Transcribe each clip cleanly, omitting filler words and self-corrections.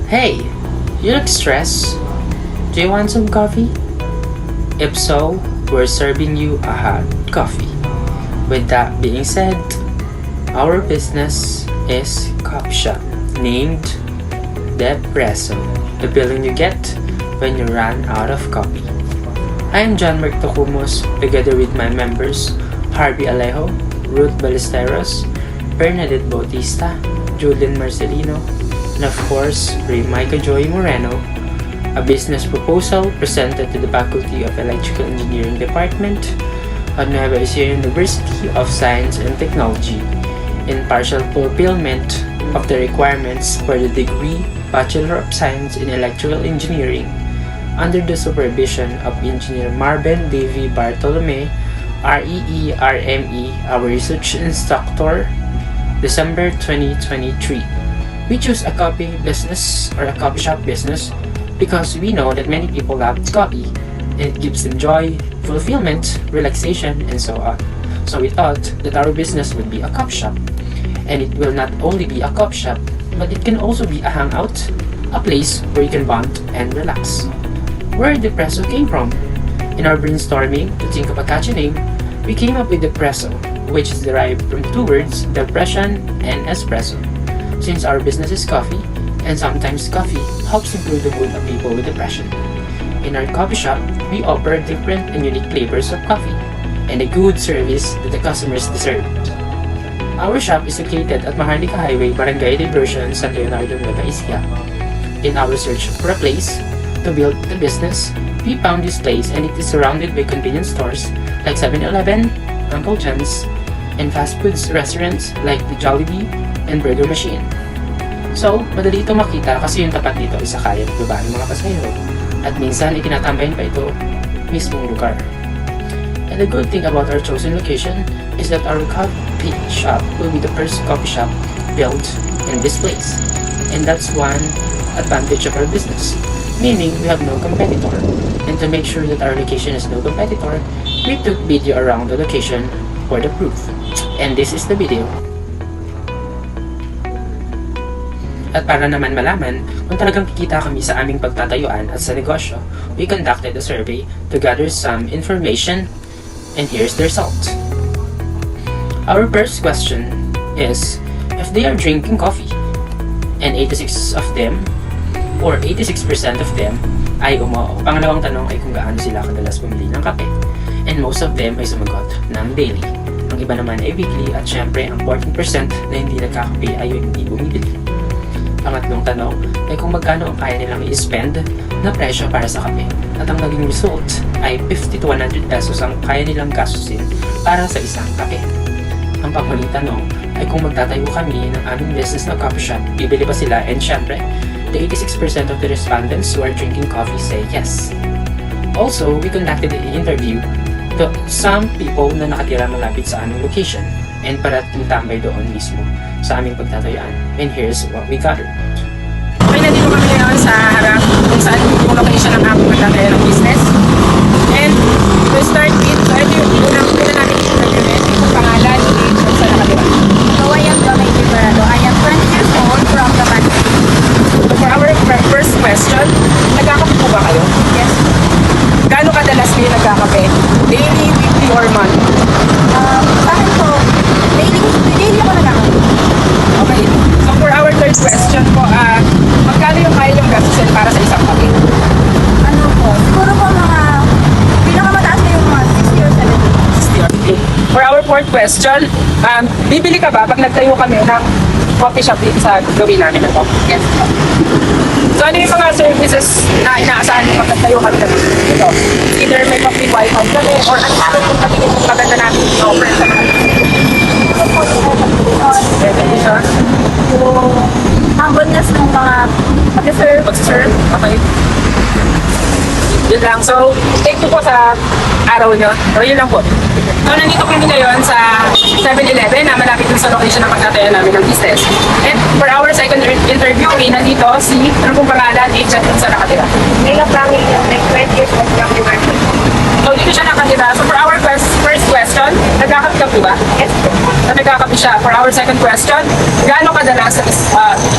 Hey, you look stressed. Do you want some coffee? If so, we're serving you a hot coffee. With that being said, our business is coffee shop named Depresso, the feeling you get when you run out of coffee. I am John Mark Tocumus, together with my members Harvey Alejo, Ruth Ballesteros, Bernadette Bautista, Julian Marcelino, and of course, Micah Joy Moreno, a business proposal presented to the Faculty of Electrical Engineering Department at Nueva Ecija University of Science and Technology in partial fulfillment of the requirements for the degree Bachelor of Science in Electrical Engineering under the supervision of Engineer Marben Davy Bartolome, REE, RME, our research instructor, December 2023. We choose a coffee business or a coffee shop business because we know that many people love coffee and it gives them joy, fulfillment, relaxation, and so on. So we thought that our business would be a coffee shop. And it will not only be a coffee shop, but it can also be a hangout, a place where you can bond and relax. Where depresso came from? In our brainstorming to think of a catchy name, we came up with depresso, which is derived from two words, depression and espresso. Since our business is coffee, and sometimes coffee helps improve the mood of people with depression. In our coffee shop, we offer different and unique flavors of coffee, and a good service that the customers deserve. Our shop is located at Maharlika Highway, Barangay Diversion, San Leonardo, Nueva Ecija. In our search for a place to build the business, we found this place and it is surrounded by convenience stores like 7-Eleven, Uncle John's, and fast foods restaurants like the Jollibee and Burger Machine. So, madali ito makita kasi yung tapat dito ay sakay at baba ng mga pasahero at minsan itinatambay pa ito mismong lugar. And the good thing about our chosen location is that our coffee shop will be the first coffee shop built in this place. And that's one advantage of our business, meaning we have no competitor. And to make sure that our location has no competitor, we took video around the location for the proof. And this is the video. At para naman malaman kung talagang kikita kami sa aming pagtatayuan at sa negosyo, we conducted a survey to gather some information, and here's the result. Our first question is if they are drinking coffee, and 86% of them ay umao. Pangalawang tanong ay kung gaano sila kadalas bumili ng kape, and most of them ay sumagot ng daily. Ang iba naman ay weekly, at syempre ang 14% na hindi nagkakape ay hindi bumibili. Pangatlong tanong ay kung magkano ang kaya nilang i-spend na presyo para sa kape. At ang naging result ay 50 to 100 pesos ang kaya nilang gastusin para sa isang kape. Ang panghuling tanong ay kung magtatayo kami ng aming business na coffee shop, bibili ba sila? And syempre, the 86% of the respondents who are drinking coffee say yes. Also, we conducted an interview to some people na nakatira malapit sa aming location and parating tambay doon mismo sa aming pagtatayuan. And here's what we gathered. Okay, nandito kami ngayon sa harap kung saan yung location ng aming pagtatayuan ng business. And to start with, so ito yung unang natin i-introduce yung pangalan, kung saan nakatira. So I am Domay Liberado. I am 20 years old from the Manila. For our first question, nagkakape po ba kayo? Yes. Gaano kadalas kayo nagkakape? Daily, weekly, or monthly? Sa akin po, daily ako nagkakape. Okay. So for our third question po, magkano yung kaya yung gastusin para sa isang kape? Ano po? Siguro po mga pinakamataas na yung mga 60 or 70. 60. For our fourth question, bibili ka ba pag nagtayo kami ng coffee shop dito sa gawin namin ito? Yes po. So ano yung mga services na inaasahan mo pag nagtayo kami dito? Either may coffee wifi kami or ano kung patingin kung maganda namin i-offer sa mga Yung humbleness ng mga mag-serve. pag-serve. Okay. Yun lang. So, thank you po sa araw nyo. Pero yun lang po. So, nandito kami ngayon sa 7-Eleven na malapit dun sa location ng pagtatayo namin ng business. And for our second interview, nandito si, ano pong pangalan, agent dun sa nakatira. Nila family, like 20 years old family market. So, dito siya nakatira. So, for our first question, nagkakapi ka po ba? Yes. So, nagkakapi siya. For our second question, gaano kadalas, it's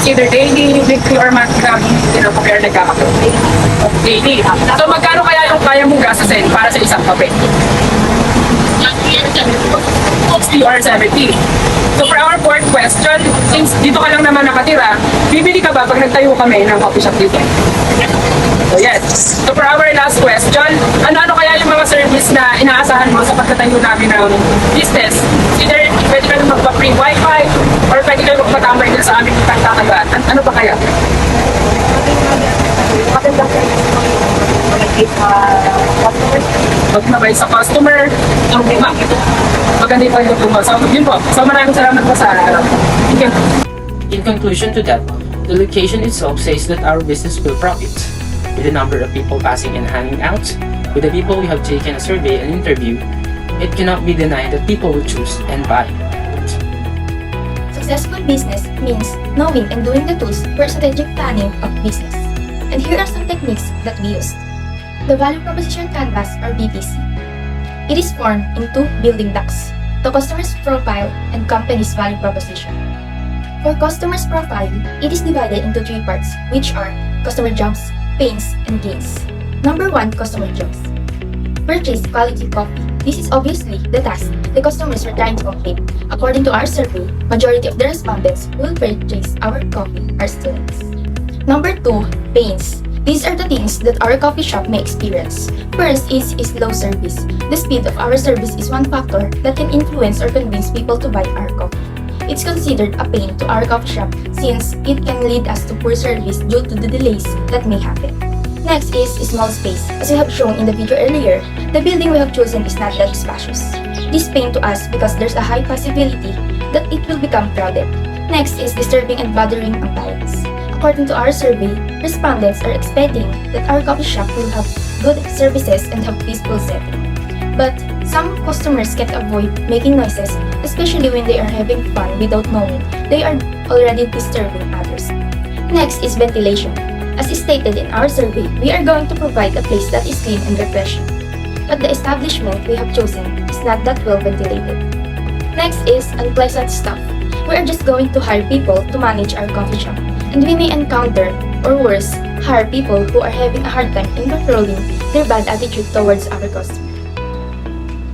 either daily, weekly, or monthly kami, prepare nagkakapi? Daily. So, magkano kaya yung kaya mong gastusin para sa isang kape? 60 or 70. So for our fourth question, since dito ka lang naman nakatira, bibili ka ba pag nagtayo kami ng coffee shop dito? So yes. So for our last question, ano-ano kaya yung mga service na inaasahan mo sa pagtatayo namin ng business? Either pwede ka na magpa-free wifi or pwede ka magpatambay din sa aming pagtatagaan. Ano ba kaya? Magmabay sa customer, ang maganda yung pagtatubo. So yun po. So maraming salamat po sa thank you. In conclusion to that, the location itself says that our business will profit. With the number of people passing and hanging out, with the people we have taken a survey and interview, it cannot be denied that people will choose and buy. Successful business means knowing and doing the tools for strategic planning of business. And here are some techniques that we used. The Value Proposition Canvas or VPC. It is formed in two building blocks, the customer's profile and company's value proposition. For customer's profile, it is divided into three parts, which are customer jobs, pains, and gains. Number 1, customer jobs. Purchase quality coffee. This is obviously the task the customers are trying to complete. According to our survey, majority of the respondents who will purchase our coffee are students. Number 2, pains. These are the things that our coffee shop may experience. First is slow service. The speed of our service is one factor that can influence or convince people to buy our coffee. It's considered a pain to our coffee shop since it can lead us to poor service due to the delays that may happen. Next is small space. As we have shown in the video earlier, the building we have chosen is not that spacious. This pain to us because there's a high possibility that it will become crowded. Next is disturbing and bothering ambience. According to our survey, respondents are expecting that our coffee shop will have good services and have peaceful setting. But some customers can't avoid making noises, especially when they are having fun without knowing they are already disturbing others. Next is ventilation. As stated in our survey, we are going to provide a place that is clean and refreshing. But the establishment we have chosen is not that well ventilated. Next is unpleasant stuff. We are just going to hire people to manage our coffee shop. And we may encounter, or worse, hire people who are having a hard time in controlling their bad attitude towards our customer.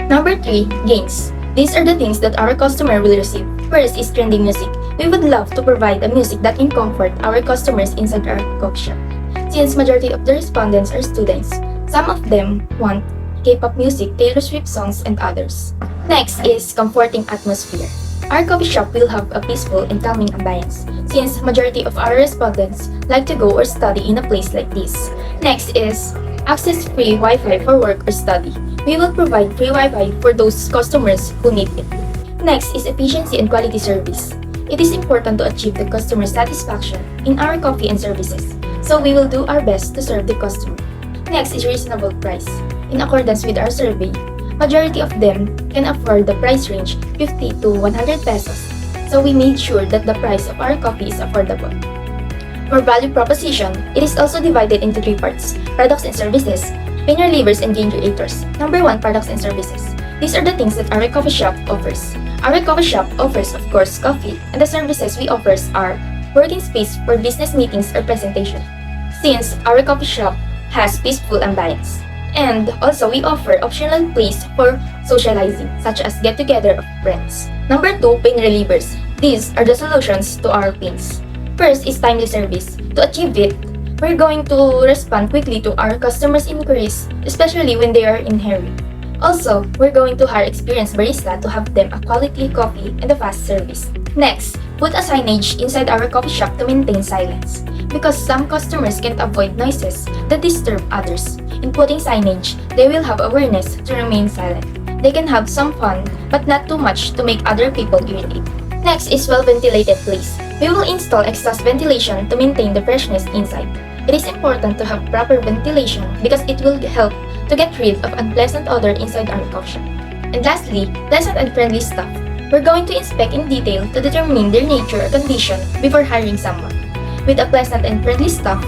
Number 3, gains. These are the things that our customer will receive. First is trending music. We would love to provide a music that can comfort our customers inside our coffee shop. Since majority of the respondents are students, some of them want K-pop music, Taylor Swift songs, and others. Next is comforting atmosphere. Our coffee shop will have a peaceful and calming ambience, since majority of our respondents like to go or study in a place like this. Next is access free Wi-Fi for work or study. We will provide free Wi-Fi for those customers who need it. Next is efficiency and quality service. It is important to achieve the customer satisfaction in our coffee and services, so we will do our best to serve the customer. Next is reasonable price. In accordance with our survey, majority of them can afford the price range 50 to 100 pesos, so we made sure that the price of our coffee is affordable. For value proposition, it is also divided into three parts, products and services, pain relievers and gain creators. Number 1, products and services. These are the things that our coffee shop offers. Our coffee shop offers, of course, coffee, and the services we offer are working space for business meetings or presentation, since our coffee shop has peaceful ambience. And also, we offer optional place for socializing, such as get-together of friends. Number 2, pain relievers. These are the solutions to our pains. First is timely service. To achieve it, we're going to respond quickly to our customers' inquiries, especially when they are in hurry. Also, we're going to hire experienced barista to have them a quality coffee and a fast service. Next, put a signage inside our coffee shop to maintain silence, because some customers can't avoid noises that disturb others. In putting signage, they will have awareness to remain silent. They can have some fun, but not too much to make other people irritate. Next is well-ventilated place. We will install exhaust ventilation to maintain the freshness inside. It is important to have proper ventilation because it will help to get rid of unpleasant odor inside our coffee shop. And lastly, pleasant and friendly staff. We're going to inspect in detail to determine their nature or condition before hiring someone. With a pleasant and friendly staff,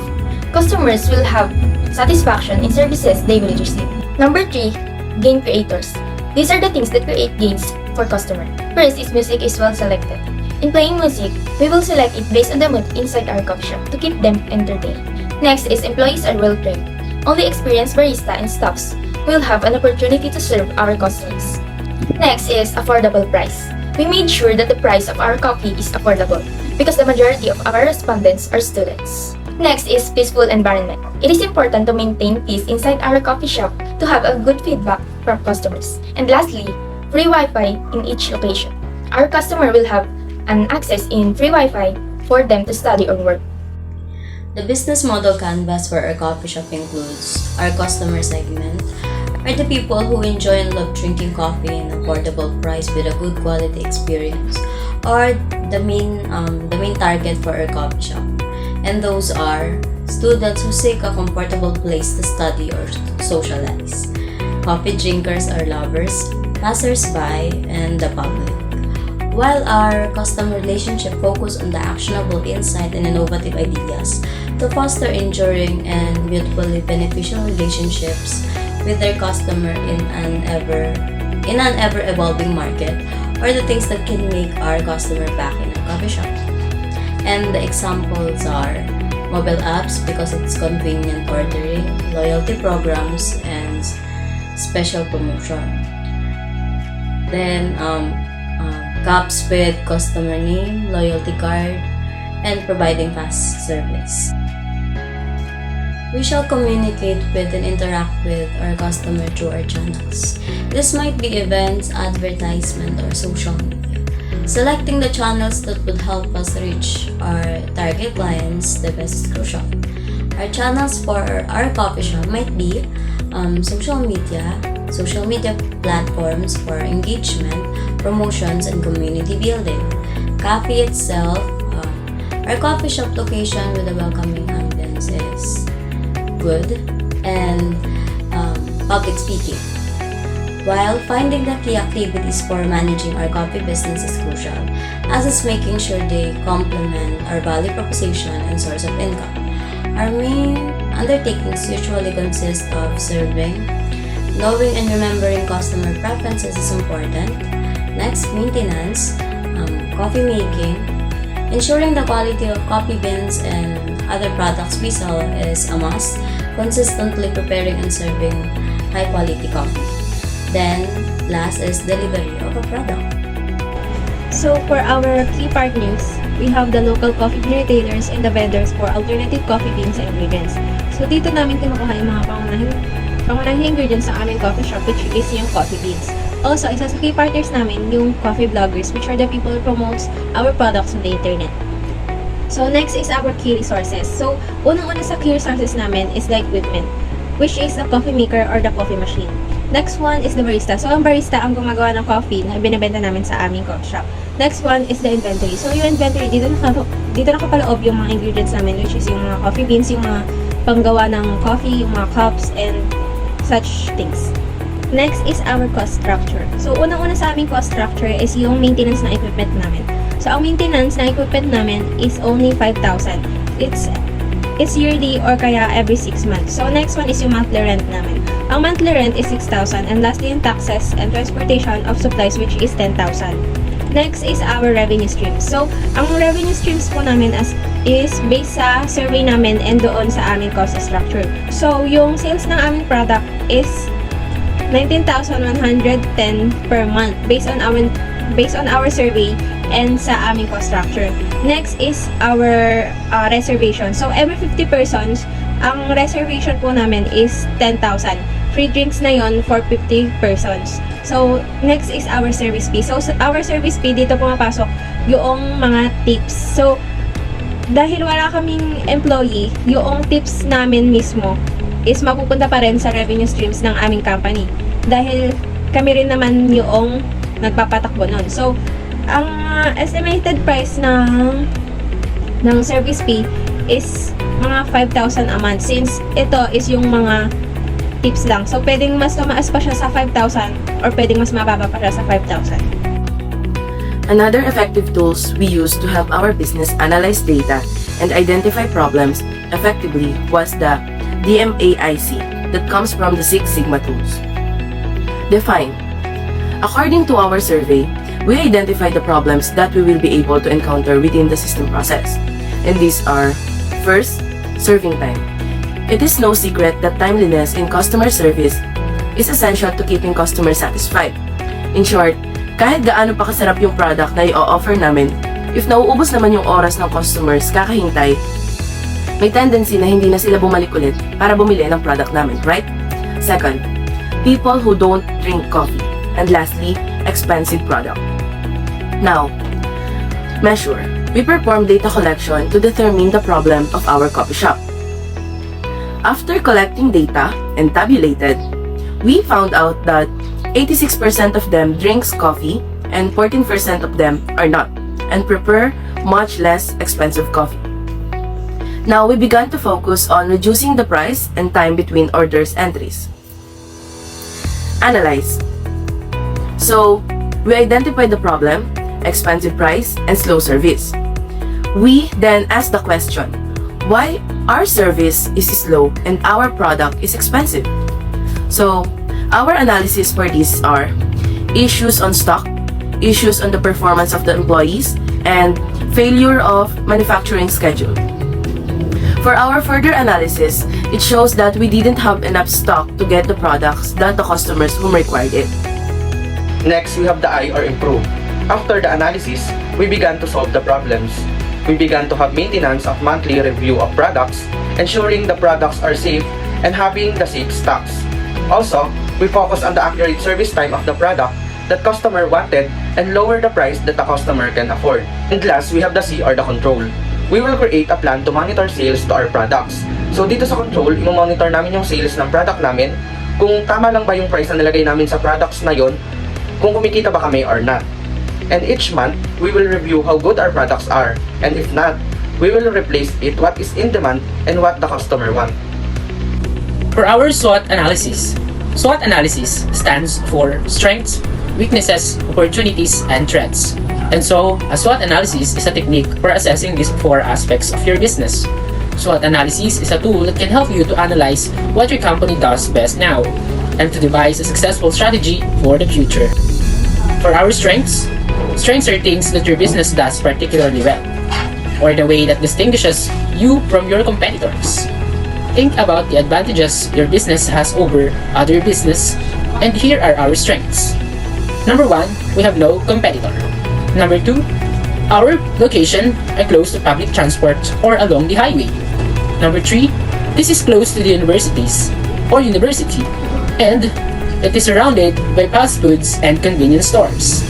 customers will have satisfaction in services they will receive. Number 3, gain creators. These are the things that create gains for customer. First is music is well selected. In playing music, we will select it based on the mood inside our coffee shop to keep them entertained. Next is employees are well trained. Only experienced barista and staffs will have an opportunity to serve our customers. Next is affordable price. We made sure that the price of our coffee is affordable because the majority of our respondents are students. Next is peaceful environment. It is important to maintain peace inside our coffee shop to have a good feedback from customers. And lastly, free Wi-Fi in each location. Our customer will have an access in free Wi-Fi for them to study or work. The business model canvas for our coffee shop includes our customer segment, are the people who enjoy and love drinking coffee in an affordable price with a good quality experience, or the main target for our coffee shop. And those are students who seek a comfortable place to study or socialize, coffee drinkers or lovers, passers-by, and the public. While our customer relationship focus on the actionable insight and innovative ideas to foster enduring and mutually beneficial relationships with their customer in an ever evolving market, or the things that can make our customer back in a coffee shop. And the examples are mobile apps because it's convenient ordering, loyalty programs, and special promotion. Then cups with customer name, loyalty card, and providing fast service. We shall communicate with and interact with our customer through our channels. This might be events, advertisement, or social media. Selecting the channels that would help us reach our target clients the best is crucial. Our channels for our coffee shop might be social media platforms for engagement, promotions, and community building. Coffee itself, our coffee shop location with a welcoming ambience is good, and public speaking. While finding the key activities for managing our coffee business is crucial, as is making sure they complement our value proposition and source of income. Our main undertakings usually consist of serving, knowing and remembering customer preferences is important. Next, maintenance, coffee making, ensuring the quality of coffee beans and other products we sell is a must, consistently preparing and serving high quality coffee. Then, last is delivery of a product. So for our key partners, we have the local coffee retailers and the vendors for alternative coffee beans and ingredients. So dito namin kinukuha yung mga pangunahing ingredients sa aming coffee shop, which is yung coffee beans. Also, isa sa key partners namin yung coffee bloggers, which are the people who promotes our products on the internet. So next is our key resources. So unang-una sa key resources namin is the equipment, which is the coffee maker or the coffee machine. Next one is the barista. So ang barista ang gumagawa ng coffee na binibenta namin sa aming coffee shop. Next one is the inventory. So yung inventory, dito nakapaloob yung mga ingredients namin, which is yung mga coffee beans, yung mga panggawa ng coffee, yung mga cups, and such things. Next is our cost structure. So unang-una sa aming cost structure is yung maintenance ng equipment namin. So ang maintenance ng equipment namin is only 5,000. It's yearly or kaya every 6 months. So next one is yung monthly rent namin. Ang monthly rent is 6,000, and lastly yung taxes and transportation of supplies, which is 10,000. Next is our revenue streams. So ang revenue streams po namin is based sa survey namin and doon sa aming cost structure. So yung sales ng aming product is 19,110 per month based on our survey and sa aming cost structure. Next is our reservation. So every 50 persons, ang reservation po namin is 10,000. Free drinks na yon for 50 persons. So next is our service fee. So our service fee, dito pumapasok yung mga tips. So dahil wala kaming employee, yung tips namin mismo is mapupunta pa rin sa revenue streams ng aming company. Dahil kami rin naman yung nagpapatakbo nun. So, ang estimated price ng service fee is mga 5,000 a month, since ito is yung mga tips lang. So, pwedeng mas tumaas pa siya sa 5,000 or pwedeng mas mababa pa siya sa 5,000. Another effective tools we use to help our business analyze data and identify problems effectively was the DMAIC that comes from the Six Sigma tools. Define. According to our survey, we identified the problems that we will be able to encounter within the system process. And these are, first, serving time. It is no secret that timeliness in customer service is essential to keeping customers satisfied. In short, kahit gaano pa kasarap yung product na i-offer namin, if nauubos naman yung oras ng customers kakahintay, may tendency na hindi na sila bumalik ulit para bumili ng product namin, right? Second, people who don't drink coffee. And lastly, expensive product. Now, measure. We perform data collection to determine the problem of our coffee shop. After collecting data and tabulated, we found out that 86% of them drinks coffee and 14% of them are not and prefer much less expensive coffee. Now, we began to focus on reducing the price and time between orders entries. Analyze. So, we identified the problem, expensive price, and slow service. We then asked the question, why our service is slow and our product is expensive? So, our analysis for these are issues on stock, issues on the performance of the employees, and failure of manufacturing schedule. For our further analysis, it shows that we didn't have enough stock to get the products that the customers whom required it. Next, we have the I or improve. After the analysis, we began to solve the problems. We began to have maintenance of monthly review of products, ensuring the products are safe and having the safe stocks. Also, we focus on the accurate service time of the product that customer wanted and lower the price that the customer can afford. And last, we have the C or the control. We will create a plan to monitor sales to our products. So dito sa control, i-monitor namin yung sales ng product namin, kung tama lang ba yung price na nilagay namin sa products na yon, kung kumikita ba kami or not. And each month, we will review how good our products are, and if not, we will replace it what is in demand and what the customer want. For our SWOT analysis stands for strengths, weaknesses, opportunities, and threats. And so, a SWOT analysis is a technique for assessing these four aspects of your business. SWOT analysis is a tool that can help you to analyze what your company does best now and to devise a successful strategy for the future. For our strengths are things that your business does particularly well, or the way that distinguishes you from your competitors. Think about the advantages your business has over other business, and here are our strengths. Number 1, we have no competitor. Number 2, our location are close to public transport or along the highway. Number 3, this is close to the universities or university, and it is surrounded by fast foods and convenience stores.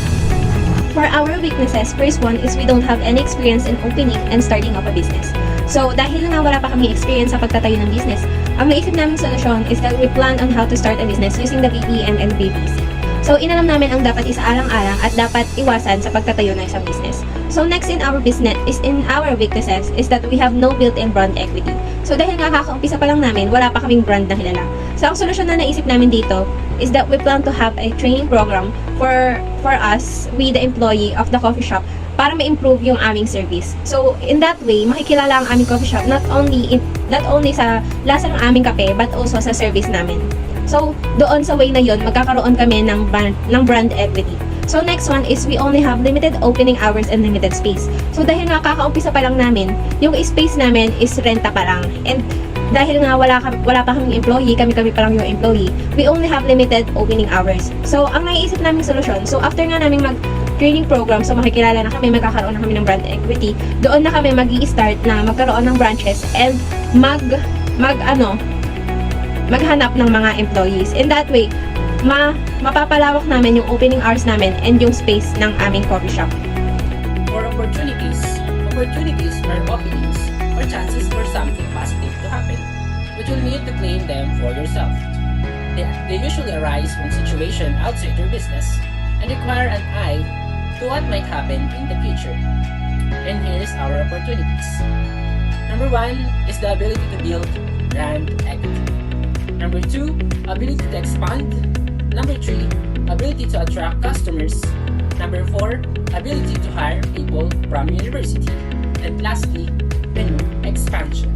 For our weaknesses, first one is we don't have any experience in opening and starting up a business. So, dahil nga wala pa kami experience sa pagtatayo ng business, ang naisip namin solusyon is that we plan on how to start a business using the VPN and BBC. So, inalam namin ang dapat isaalang-alang at dapat iwasan sa pagtatayo ng isang business. So, next in our weaknesses is that we have no built-in brand equity. So, dahil nga kakaumpisa pa lang namin, wala pa kaming brand na kilala. So, ang solusyon na naisip namin dito is that we plan to have a training program for us, we the employee of the coffee shop, para ma-improve yung aming service. So, in that way, makikilala ang aming coffee shop not only sa lasa ng aming kape, but also sa service namin. So, doon sa way na yon, magkakaroon kami ng brand equity. So, next one is we only have limited opening hours and limited space. So, dahil nga kakaumpisa pa lang namin, yung space namin is renta pa lang. And dahil nga wala pa kaming employee, kami pa lang yung employee, we only have limited opening hours. So, ang naiisip naming solusyon, so after nga namin training program, so makikilala na kami, magkakaroon na kami ng brand equity, doon na kami mag-i-start na magkaroon ng branches and maghanap ng mga employees. In that way, mapapalawak namin yung opening hours namin and yung space ng aming coffee shop. For opportunities are openings or chances for something positive to happen, but you'll need to claim them for yourself. They usually arise when situations outside your business and require an eye to what might happen in the future. And here's our opportunities. Number 1 is the ability to build brand equity. Number 2, ability to expand. Number 3, ability to attract customers. Number 4, ability to hire people from university. And lastly, menu expansion.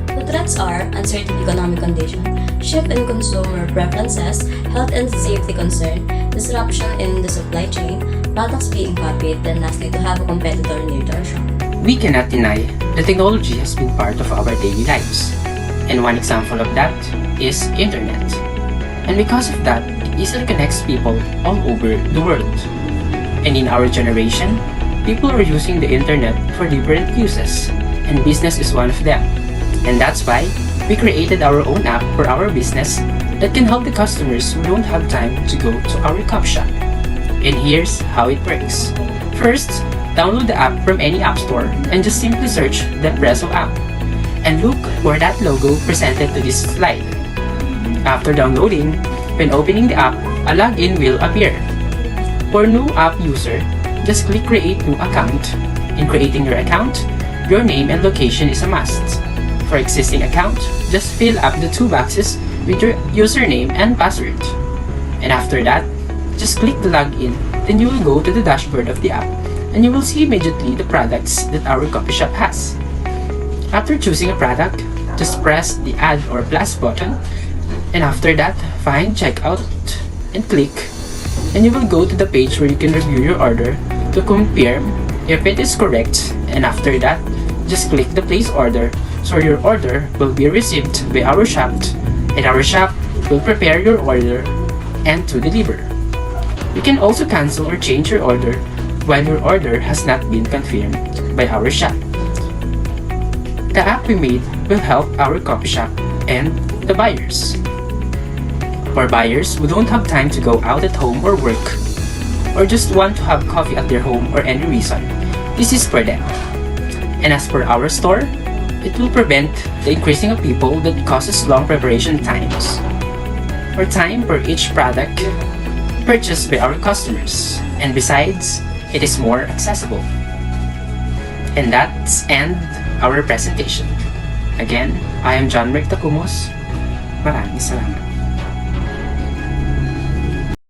The threats are uncertain economic condition, shift in consumer preferences, health and safety concern, disruption in the supply chain, products being copied, and lastly, to have a competitor near to our shop. We cannot deny that technology has been part of our daily lives. And one example of that is internet. And because of that, it easily connects people all over the world. And in our generation, people are using the internet for different uses, and business is one of them. And that's why we created our own app for our business that can help the customers who don't have time to go to our coffee shop. And here's how it works. First, download the app from any app store and just simply search the depresso app. And look for that logo presented to this slide. After downloading, when opening the app, a login will appear. For new app user, just click create new account. In creating your account, your name and location is a must. For existing account, just fill up the 2 boxes with your username and password. And after that, just click the login, then you will go to the dashboard of the app and you will see immediately the products that our coffee shop has. After choosing a product, just press the add or plus button, and after that, find checkout and click, and you will go to the page where you can review your order to confirm if it is correct, and after that, just click the place order so your order will be received by our shop, and our shop will prepare your order and to deliver. You can also cancel or change your order while your order has not been confirmed by our shop. The app we made will help our coffee shop and the buyers. For buyers who don't have time to go out at home or work, or just want to have coffee at their home or any reason, this is for them. And as for our store, it will prevent the increasing of people that causes long preparation times, or time for each product purchased by our customers. And besides, it is more accessible. And that's end our presentation. Again, I am John Rick Tacumos. Maraming salamat.